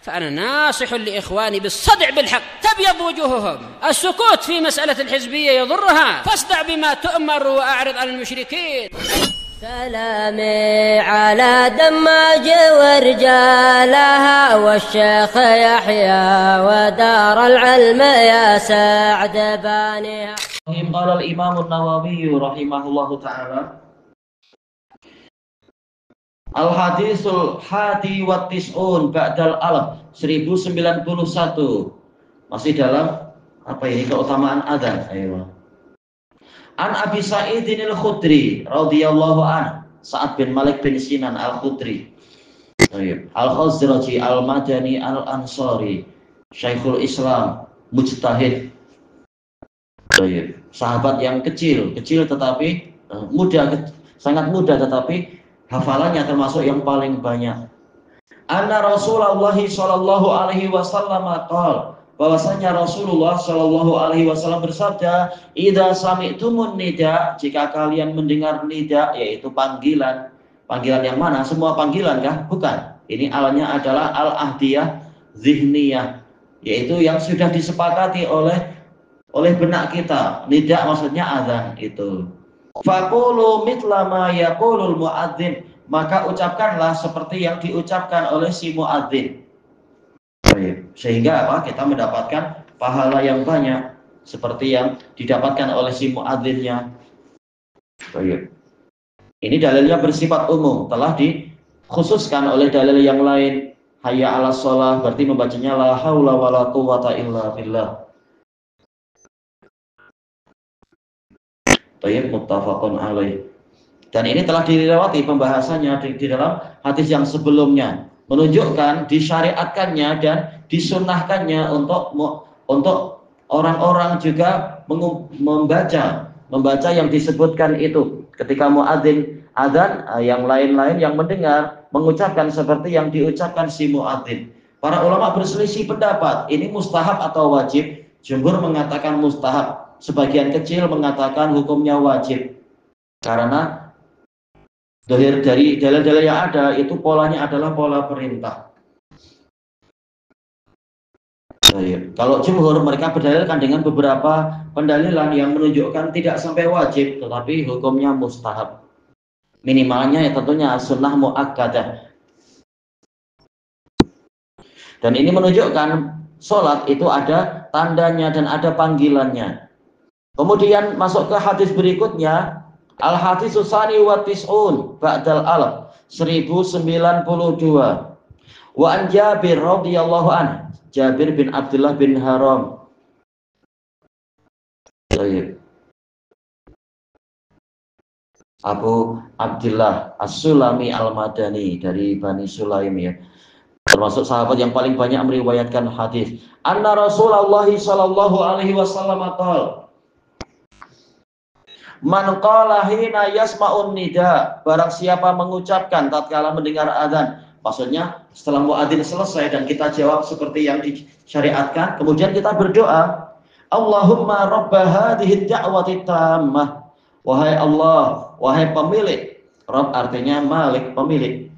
فأنا ناصح لإخواني بالصدع بالحق تبيض وجوههم. السكوت في مسألة الحزبية يضرها، فاصدع بما تؤمر وأعرض عن المشركين. سلامي على دماج ورجالها والشيخ يحيى ودار العلم يا سعد بانها. قال الإمام النووي رحمه الله تعالى: Al-Hadisul Hadi wa Tis'un Ba'dal Alaf 1091. Masih dalam apa ini, keutamaan adzan. Ayo. An Abi Sa'idin al-Khudri radhiyallahu anhu, Sa'ad bin Malik bin Sinan al-Khudri, al-Khazraji al-Madani al-Ansari, Syekhul Islam, mujtahid. Sahabat yang kecil tetapi sangat muda tetapi hafalannya termasuk yang paling banyak. Anna Rasulullah sallallahu alaihi wasallam qala, bahwasanya Rasulullah sallallahu alaihi wasallam bersabda, idza sami'tumun nida, jika kalian mendengar nida, yaitu panggilan. Panggilan yang mana? Semua panggilan kah? Bukan. Ini alanya adalah al-ahdiyah zihniyah, yaitu yang sudah disepakati oleh benak kita. Nida maksudnya azan itu. Faqulu mithla ma yaqulul muadzin, maka ucapkanlah seperti yang diucapkan oleh si muadzin. Sehingga apa? Kita mendapatkan pahala yang banyak seperti yang didapatkan oleh si muadzinnya. Ini dalilnya bersifat umum, telah dikhususkan oleh dalil yang lain. Hayya 'alas shalah berarti membacanya la haula wala quwwata illa billah. Muttafaqun alaih. Dan ini telah dilewati pembahasannya di dalam hadis yang sebelumnya, menunjukkan disyariatkannya dan disunnahkannya untuk orang-orang juga membaca yang disebutkan itu ketika muadzin adzan, yang lain-lain yang mendengar mengucapkan seperti yang diucapkan si muadzin. Para ulama berselisih pendapat, ini mustahab atau wajib. Jumhur mengatakan mustahab, sebagian kecil mengatakan hukumnya wajib, karena dari dalil-dalil yang ada itu polanya adalah pola perintah. Kalau jumhur mereka berdalilkan dengan beberapa pendalilan yang menunjukkan tidak sampai wajib, tetapi hukumnya mustahab. Minimalnya ya tentunya sunnah muakkadah. Dan ini menunjukkan sholat itu ada tandanya dan ada panggilannya. Kemudian masuk ke hadis berikutnya, Al-Hadisus Tsani wa Tis'un Ba'dal Alaf 1092. Wa an Jabir radhiyallahu anhu, Jabir bin Abdullah bin Haram. Abu Abdullah As-Sulami Al-Madani, dari Bani Sulaim ya. Termasuk sahabat yang paling banyak meriwayatkan hadis. Anna Rasulullah sallallahu alaihi wasallam qala, man qala hina yasma'un nida, barang siapa mengucapkan tatkala mendengar azan, maksudnya setelah muadzin selesai dan kita jawab seperti yang disyariatkan, kemudian kita berdoa, Allahumma rabba hadhihi da'wati tammah, wahai Allah, wahai pemilik, Rabb artinya malik, pemilik,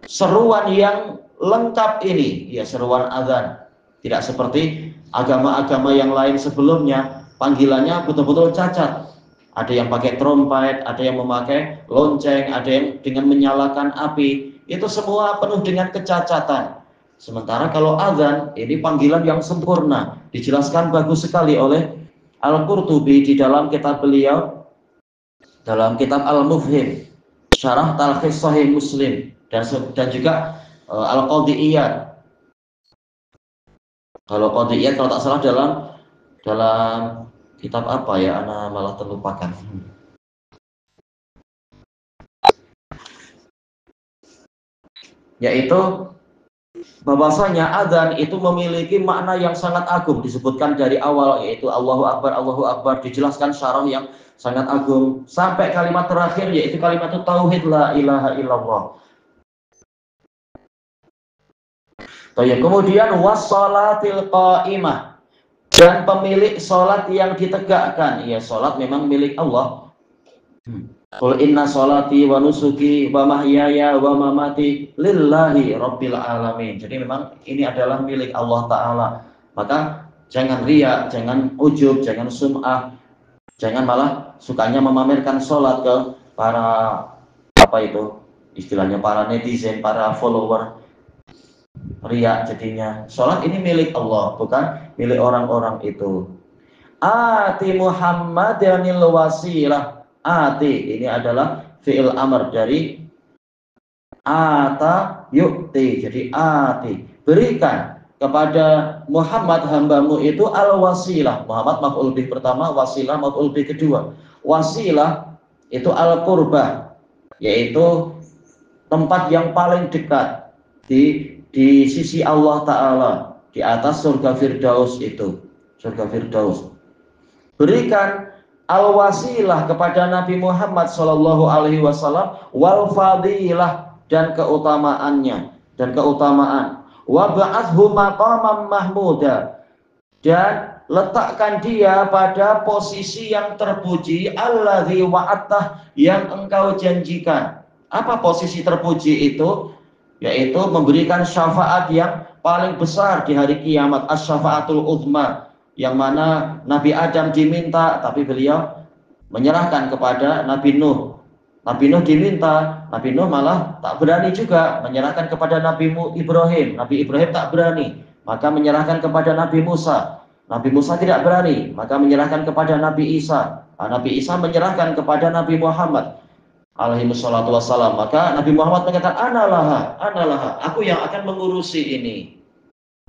seruan yang lengkap ini, ya seruan azan. Tidak seperti agama-agama yang lain sebelumnya, panggilannya betul-betul cacat. Ada yang pakai trompet, ada yang memakai lonceng, ada yang dengan menyalakan api. Itu semua penuh dengan kecacatan. Sementara kalau azan, ini panggilan yang sempurna. Dijelaskan bagus sekali oleh Al-Qurtubi di dalam kitab beliau, dalam kitab Al-Mufhim, Syarah Talkhis Sahih Muslim, dan juga Al-Qadiyat. Kalau Qadiyat kalau tak salah dalam kitab apa ya, ana malah terlupakan. Yaitu bahwasanya azan itu memiliki makna yang sangat agung, disebutkan dari awal, yaitu Allahu Akbar, dijelaskan syarah yang sangat agung sampai kalimat terakhir, yaitu kalimat tauhid la ilaha illallah. Kemudian wassalatil qa'imah, dan pemilik sholat yang ditegakkan. Ya, sholat memang milik Allah. Qul inna sholati wa nusuki wa mahyaya wa mamati lillahi rabbil alamin. Jadi memang ini adalah milik Allah Ta'ala. Maka jangan riya, jangan ujub, jangan sum'ah, jangan malah sukanya memamerkan sholat ke para istilahnya para netizen, para follower. Riya jadinya. Sholat ini milik Allah, bukan milik orang-orang itu. Ati Muhammadanil wasilah. Ati ini adalah fi'il amr dari ata yu'ti. Jadi ati, berikan kepada Muhammad hambamu itu al-wasilah. Muhammad maf'ul bih pertama, wasilah maf'ul bih kedua. Wasilah itu al-qurbah, yaitu tempat yang paling dekat di sisi Allah Ta'ala, di atas surga Firdaus itu, surga Firdaus. Berikan al-wasilah kepada Nabi Muhammad sallallahu alaihi wasallam wal fadilah, dan keutamaannya dan keutamaan. Wa ba'athu maqaman mahmuda, dan letakkan dia pada posisi yang terpuji, alladzi wa'attah, yang engkau janjikan. Apa posisi terpuji itu? Yaitu memberikan syafaat yang paling besar di hari kiamat, as-syafaatul uzma, yang mana Nabi Adam diminta tapi beliau menyerahkan kepada Nabi Nuh. Nabi Nuh diminta, Nabi Nuh malah tak berani juga menyerahkan kepada Nabi Ibrahim. Nabi Ibrahim tak berani, maka menyerahkan kepada Nabi Musa. Nabi Musa tidak berani, maka menyerahkan kepada Nabi Isa. Nabi Isa menyerahkan kepada Nabi Muhammad alaihi wassalatu wassalam. Maka Nabi Muhammad mengatakan, Analah, aku yang akan mengurusi ini.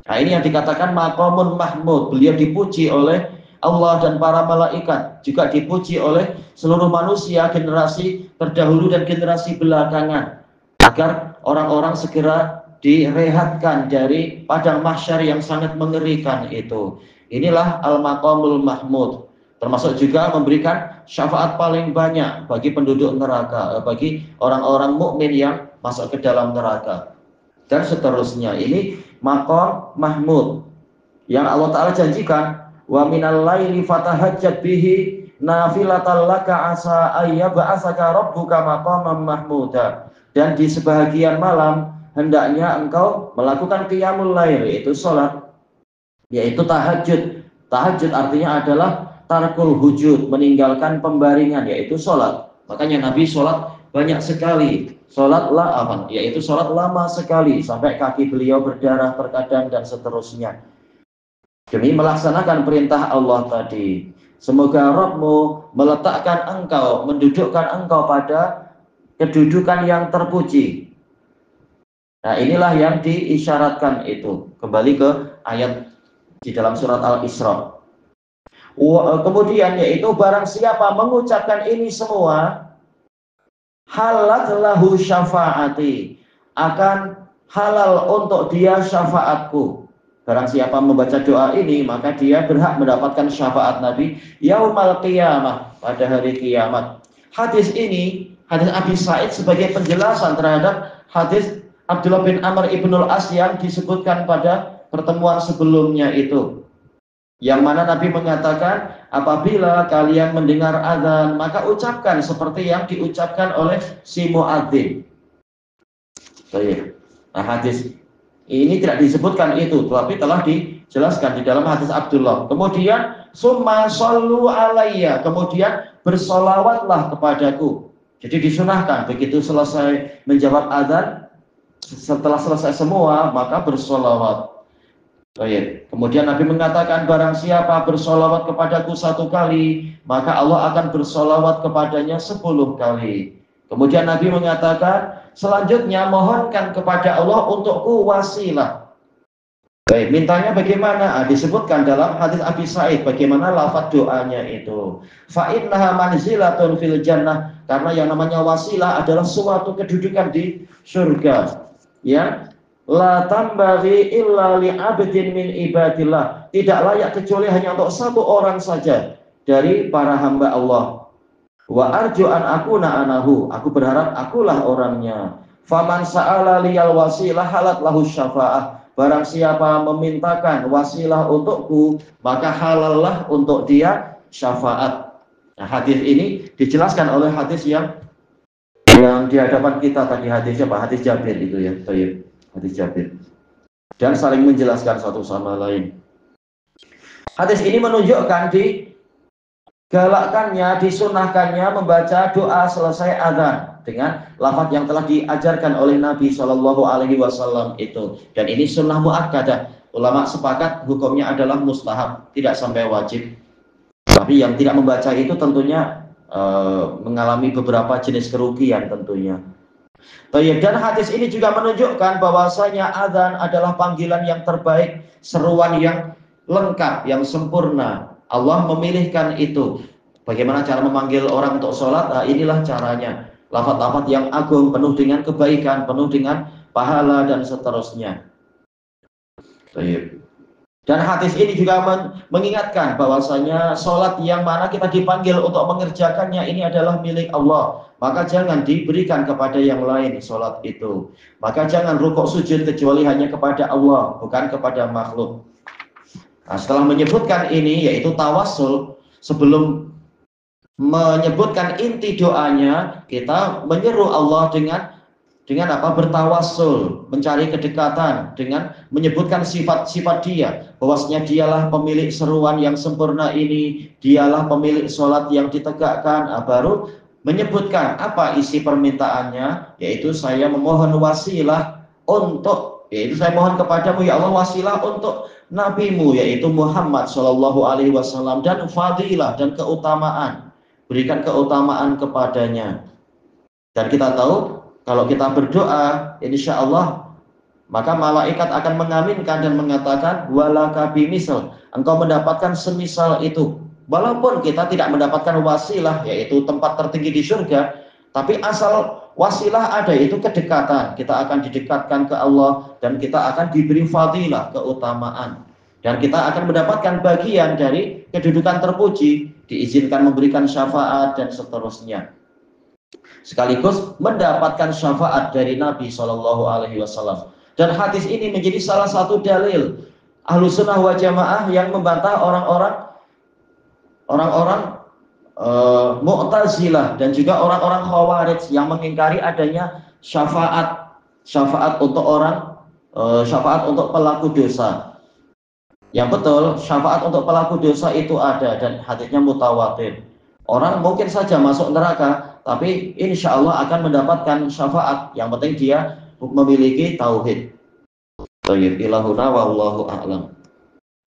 Nah, ini yang dikatakan maqamun mahmud. Beliau dipuji oleh Allah dan para malaikat, juga dipuji oleh seluruh manusia, generasi terdahulu dan generasi belakangan, agar orang-orang segera direhatkan dari padang mahsyar yang sangat mengerikan itu. Inilah al-maqamul mahmud. Termasuk juga memberikan syafaat paling banyak bagi penduduk neraka, bagi orang-orang mukmin yang masuk ke dalam neraka, dan seterusnya. Ini maqam mahmud yang Allah Ta'ala janjikan. Wa minal laili fatahajjat bihi nafilatan laka asa ayyab'asaka rabbuka maqaman mahmuda. Dan di sebahagian malam hendaknya engkau melakukan qiyamul lail, yaitu salat, yaitu tahajud. Tahajud artinya adalah tarkul hujud, meninggalkan pembaringan, yaitu salat. Makanya Nabi salat banyak sekali. Yaitu salat lama sekali, sampai kaki beliau berdarah terkadang dan seterusnya, demi melaksanakan perintah Allah tadi. Semoga Rabbmu meletakkan engkau, mendudukkan engkau pada kedudukan yang terpuji. Nah, inilah yang diisyaratkan itu. Kembali ke ayat di dalam surat Al-Isra. Kemudian yaitu barang siapa mengucapkan ini semua, halat lahu syafaati, akan halal untuk dia syafaatku. Barang siapa membaca doa ini, maka dia berhak mendapatkan syafaat Nabi yaumal qiyamah, pada hari kiamat. Hadis ini, hadis Abi Sa'id, sebagai penjelasan terhadap hadis Abdullah bin Amr ibnul As yang disebutkan pada pertemuan sebelumnya itu, yang mana Nabi mengatakan, apabila kalian mendengar azan, maka ucapkan seperti yang diucapkan oleh si muadzin. Nah, hadis ini tidak disebutkan itu, tetapi telah dijelaskan di dalam hadis Abdullah. Kemudian summa shollu alayya, kemudian bersolawatlah kepadaku. Jadi disunahkan begitu selesai menjawab azan, setelah selesai semua maka bersolawat. Kemudian Nabi mengatakan, barang siapa bersolawat kepadaku 1 kali, maka Allah akan bersolawat kepadanya 10 kali. Kemudian Nabi mengatakan, selanjutnya mohonkan kepada Allah untukku wasilah. Mintanya bagaimana? Disebutkan dalam hadis Abi Sa'id bagaimana lafaz doanya itu. Fa innaha manzilatun fil jannah, karena yang namanya wasilah adalah suatu kedudukan di surga. Ya, la tambaghi illa li 'abdin min ibadillah, tidak layak kecuali hanya untuk 1 orang saja dari para hamba Allah. Wa arju an akuna anahu, aku berharap akulah orangnya. Faman sa'ala liyal wasilah halat lahu syafa'ah, barang siapa memintakan wasilah untukku, maka halallah untuk dia syafaat. Nah, hadis ini dijelaskan oleh hadis yang di hadapan kita tadi, hadisnya Pak, hadis Jabir itu ya, Tayyib, hadis Jabir. Dan saling menjelaskan satu sama lain. Hadis ini menunjukkan digalakkannya, disunahkannya membaca doa selesai azan dengan lafaz yang telah diajarkan oleh Nabi Shallallahu Alaihi Wasallam itu. Dan ini sunnah muakkadah. Ulama sepakat hukumnya adalah mustahab, tidak sampai wajib. Tapi yang tidak membaca itu tentunya mengalami beberapa jenis kerugian tentunya. Dan hadis ini juga menunjukkan bahwasanya azan adalah panggilan yang terbaik, seruan yang lengkap, yang sempurna. Allah memilihkan itu. Bagaimana cara memanggil orang untuk sholat? Nah, inilah caranya. Lafaz-lafaz yang agung, penuh dengan kebaikan, penuh dengan pahala dan seterusnya. Dan hadis ini juga mengingatkan bahwasanya sholat yang mana kita dipanggil untuk mengerjakannya ini adalah milik Allah. Maka jangan diberikan kepada yang lain sholat itu. Maka jangan rukuk sujud kecuali hanya kepada Allah, bukan kepada makhluk. Nah, setelah menyebutkan ini, yaitu tawassul, sebelum menyebutkan inti doanya, kita menyeru Allah dengan apa? Bertawassul, mencari kedekatan dengan menyebutkan sifat-sifat Dia, bahwasanya Dialah pemilik seruan yang sempurna ini, Dialah pemilik sholat yang ditegakkan. Nah, baru menyebutkan apa isi permintaannya, yaitu saya memohon wasilah untuk, yaitu saya mohon kepadamu ya Allah wasilah untuk nabimu, yaitu Muhammad Shallallahu Alaihi Wasallam, dan fadilah dan keutamaan, berikan keutamaan kepadanya. Dan kita tahu kalau kita berdoa, insya Allah maka malaikat akan mengaminkan dan mengatakan walaka bimisal, engkau mendapatkan semisal itu. Walaupun kita tidak mendapatkan wasilah, yaitu tempat tertinggi di surga, tapi asal wasilah ada, itu kedekatan. Kita akan didekatkan ke Allah dan kita akan diberi fadilah, keutamaan. Dan kita akan mendapatkan bagian dari kedudukan terpuji, diizinkan memberikan syafaat dan seterusnya. Sekaligus mendapatkan syafaat dari Nabi Shallallahu Alaihi Wasallam. Dan hadis ini menjadi salah satu dalil Ahlussunnah wal Jamaah yang membantah orang-orang Mu'tazilah dan juga orang-orang Khawarij yang mengingkari adanya syafaat untuk orang, syafaat untuk pelaku dosa. Yang betul, syafaat untuk pelaku dosa itu ada dan hadisnya mutawatir. Orang mungkin saja masuk neraka, tapi insya Allah akan mendapatkan syafaat. Yang penting dia memiliki tauhid. Thayyib ilahuna wallahu a'lam.